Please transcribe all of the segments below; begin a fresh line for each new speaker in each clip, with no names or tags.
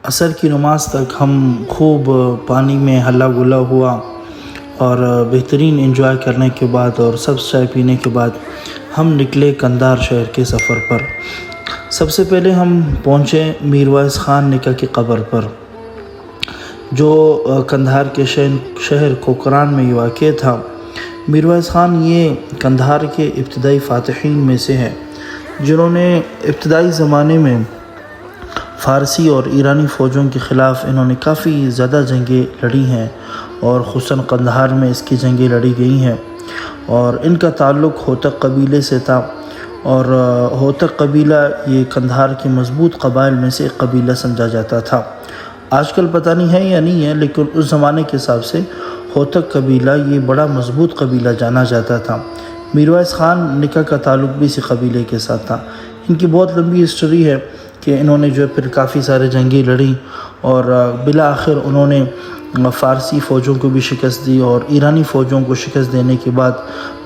عصر کی نماز تک ہم خوب پانی میں ہلا گلا ہوا اور بہترین انجوائے کرنے کے بعد اور سب چائے پینے کے بعد ہم نکلے قندھار شہر کے سفر پر۔ سب سے پہلے ہم پہنچے میر وائس خان نکا کی قبر پر، جو قندھار کے شہر کوکران میں واقع تھا۔ میر وائس خان یہ قندھار کے ابتدائی فاتحین میں سے ہے، جنہوں نے ابتدائی زمانے میں فارسی اور ایرانی فوجوں کے خلاف انہوں نے کافی زیادہ جنگیں لڑی ہیں، اور خصوصاً قندھار میں اس کی جنگیں لڑی گئی ہیں، اور ان کا تعلق ہوتک قبیلے سے تھا، اور ہوتک قبیلہ یہ قندھار کے مضبوط قبائل میں سے ایک قبیلہ سمجھا جاتا تھا۔ آج کل پتہ نہیں ہے یا نہیں ہے، لیکن اس زمانے کے حساب سے ہوتک قبیلہ یہ بڑا مضبوط قبیلہ جانا جاتا تھا۔ میر وائس خان نکا کا تعلق بھی اسی قبیلے کے ساتھ تھا۔ ان کی بہت لمبی ہسٹری ہے کہ انہوں نے جو ہے پھر کافی سارے جنگیں لڑیں، اور بالآخر انہوں نے فارسی فوجوں کو بھی شکست دی، اور ایرانی فوجوں کو شکست دینے کے بعد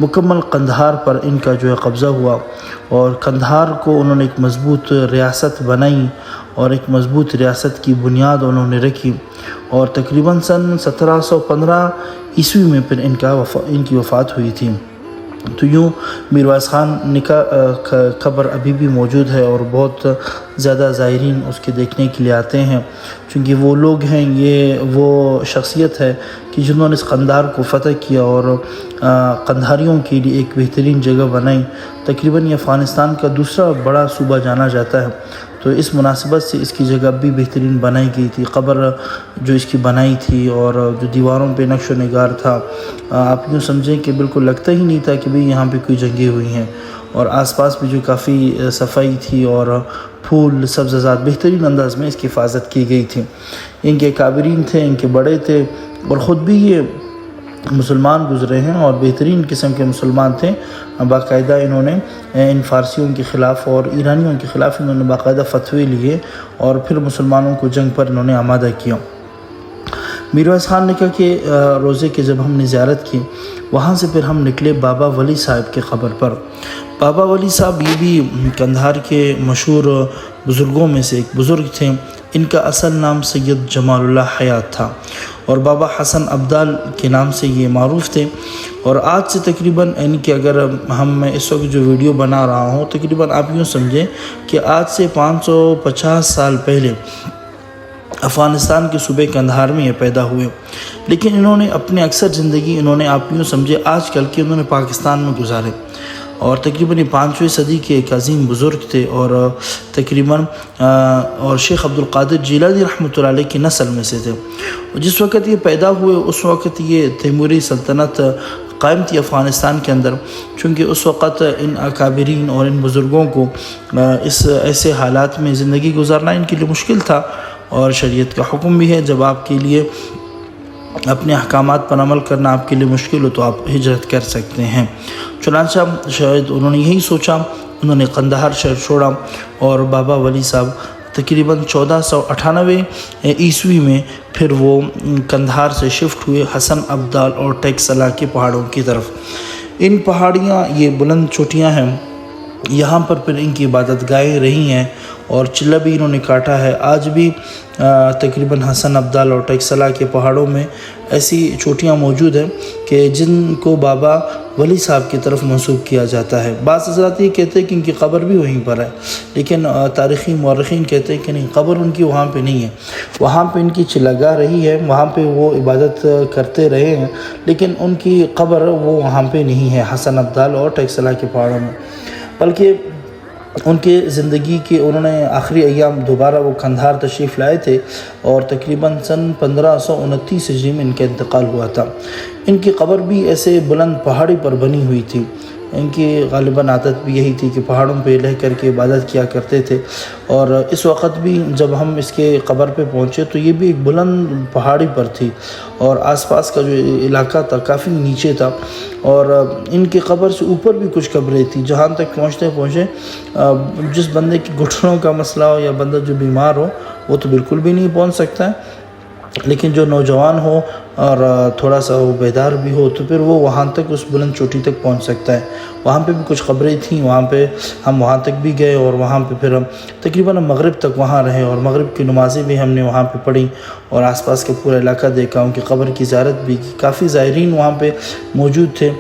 مکمل قندھار پر ان کا جو ہے قبضہ ہوا، اور قندھار کو انہوں نے ایک مضبوط ریاست بنائی، اور ایک مضبوط ریاست کی بنیاد انہوں نے رکھی، اور تقریباً سن 1715 عیسوی میں پھر ان کی وفات ہوئی تھی۔ تو یوں میر وائس خان نکا قبر ابھی بھی موجود ہے، اور بہت زیادہ زائرین اس کے دیکھنے کے لیے آتے ہیں، چونکہ وہ لوگ ہیں، یہ وہ شخصیت ہے کہ جنہوں نے اس قندھار کو فتح کیا اور قندھاریوں کے لیے ایک بہترین جگہ بنائی۔ تقریباً یہ افغانستان کا دوسرا بڑا صوبہ جانا جاتا ہے، تو اس مناسبت سے اس کی جگہ بھی بہترین بنائی گئی تھی۔ قبر جو اس کی بنائی تھی، اور جو دیواروں پہ نقش و نگار تھا، آپ یوں سمجھیں کہ بالکل لگتا ہی نہیں تھا کہ بھی یہاں پہ کوئی جنگیں ہوئی ہیں، اور آس پاس بھی جو کافی صفائی تھی، اور پھول سبززات بہترین انداز میں اس کی حفاظت کی گئی تھی۔ ان کے کابرین تھے، ان کے بڑے تھے، اور خود بھی یہ مسلمان گزرے ہیں، اور بہترین قسم کے مسلمان تھے۔ باقاعدہ انہوں نے ان فارسیوں کے خلاف اور ایرانیوں کے خلاف انہوں نے باقاعدہ فتوے لیے، اور پھر مسلمانوں کو جنگ پر انہوں نے آمادہ کیا۔ میر وائس خان نکا کے روزے کی جب ہم نے زیارت کی، وہاں سے پھر ہم نکلے بابا ولی صاحب کے قبر پر۔ بابا ولی صاحب یہ بھی قندھار کے مشہور بزرگوں میں سے ایک بزرگ تھے۔ ان کا اصل نام سید جمال اللہ حیات تھا، اور بابا حسن ابدال کے نام سے یہ معروف تھے۔ اور آج سے تقریباً ان کے اگر میں اس وقت جو ویڈیو بنا رہا ہوں، تقریباً آپ یوں سمجھیں کہ آج سے 550 سال پہلے افغانستان کے صوبے قندھار میں یہ پیدا ہوئے، لیکن انہوں نے اپنے اکثر زندگی آپ یوں سمجھے آج کل کے انہوں نے پاکستان میں گزارے، اور تقریباً 5ویں صدی کے ایک عظیم بزرگ تھے، اور تقریباً اور شیخ عبدالقادر جیلانی رحمۃ اللہ علیہ کی نسل میں سے تھے۔ جس وقت یہ پیدا ہوئے اس وقت یہ تیموری سلطنت قائم تھی افغانستان کے اندر، چونکہ اس وقت ان اکابرین اور ان بزرگوں کو اس ایسے حالات میں زندگی گزارنا ان کے لیے مشکل تھا، اور شریعت کا حکم بھی ہے جب آپ کے لیے اپنے احکامات پر عمل کرنا آپ کے لیے مشکل ہو تو آپ ہجرت کر سکتے ہیں۔ چنانچہ شاید انہوں نے یہی سوچا، انہوں نے قندھار شہر چھوڑا، اور بابا ولی صاحب تقریباً 1498 عیسوی میں پھر وہ قندھار سے شفٹ ہوئے حسن ابدال اور ٹیکسلا کے پہاڑوں کی طرف۔ ان پہاڑیاں یہ بلند چوٹیاں ہیں، یہاں پر پھر ان کی عبادت گاہیں رہی ہیں، اور چلہ بھی انہوں نے کاٹا ہے۔ آج بھی تقریباً حسن ابدال اور ٹیکسلا کے پہاڑوں میں ایسی چوٹیاں موجود ہیں کہ جن کو بابا ولی صاحب کی طرف منسوب کیا جاتا ہے۔ بعض حضرات یہ کہتے ہیں کہ ان کی قبر بھی وہیں پر ہے، لیکن تاریخی مورخین کہتے ہیں کہ نہیں، قبر ان کی وہاں پہ نہیں ہے، وہاں پہ ان کی چلگاہ رہی ہے، وہاں پہ وہ عبادت کرتے رہے ہیں، لیکن ان کی قبر وہ وہاں پہ نہیں ہے حسن ابدال اور ٹیکسلا کے پہاڑوں میں۔ بلکہ ان کے زندگی کے انہوں نے آخری ایام دوبارہ وہ قندھار تشریف لائے تھے، اور تقریباً سن 1529 ہجری میں ان کا انتقال ہوا تھا۔ ان کی قبر بھی ایسے بلند پہاڑی پر بنی ہوئی تھی۔ ان کی غالباً عادت بھی یہی تھی کہ پہاڑوں پہ رہ کر کے عبادت کیا کرتے تھے، اور اس وقت بھی جب ہم اس کے قبر پہ پہنچے تو یہ بھی ایک بلند پہاڑی پر تھی، اور آس پاس کا جو علاقہ تھا کافی نیچے تھا، اور ان کی قبر سے اوپر بھی کچھ قبریں تھیں، جہاں تک پہنچے جس بندے کی گھٹنوں کا مسئلہ ہو یا بندہ جو بیمار ہو وہ تو بالکل بھی نہیں پہنچ سکتا ہے، لیکن جو نوجوان ہو اور تھوڑا سا وہ بیدار بھی ہو تو پھر وہ وہاں تک اس بلند چوٹی تک پہنچ سکتا ہے۔ وہاں پہ بھی کچھ خبریں تھیں، وہاں پہ ہم وہاں تک بھی گئے اور وہاں پہ پھر ہم تقریباً مغرب تک وہاں رہے اور مغرب کی نمازیں بھی ہم نے وہاں پہ پڑھی اور آس پاس کے پورا علاقہ دیکھا، ان کی قبر کی زیارت بھی کی۔ کافی زائرین وہاں پہ موجود تھے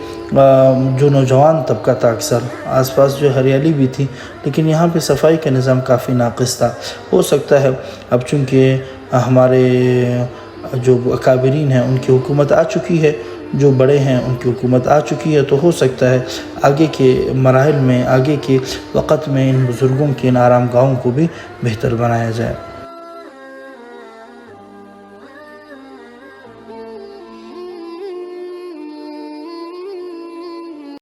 جو نوجوان طبقہ تھا اکثر، آس پاس جو ہریالی بھی تھی، لیکن یہاں پہ صفائی کا نظام کافی ناقص تھا۔ ہو سکتا ہے اب چونکہ ہمارے جو اکابرین ہیں ان کی حکومت آ چکی ہے، جو بڑے ہیں ان کی حکومت آ چکی ہے، تو ہو سکتا ہے آگے کے مراحل میں، آگے کے وقت میں ان بزرگوں کے ان آرام گاہوں کو بھی بہتر بنایا جائے۔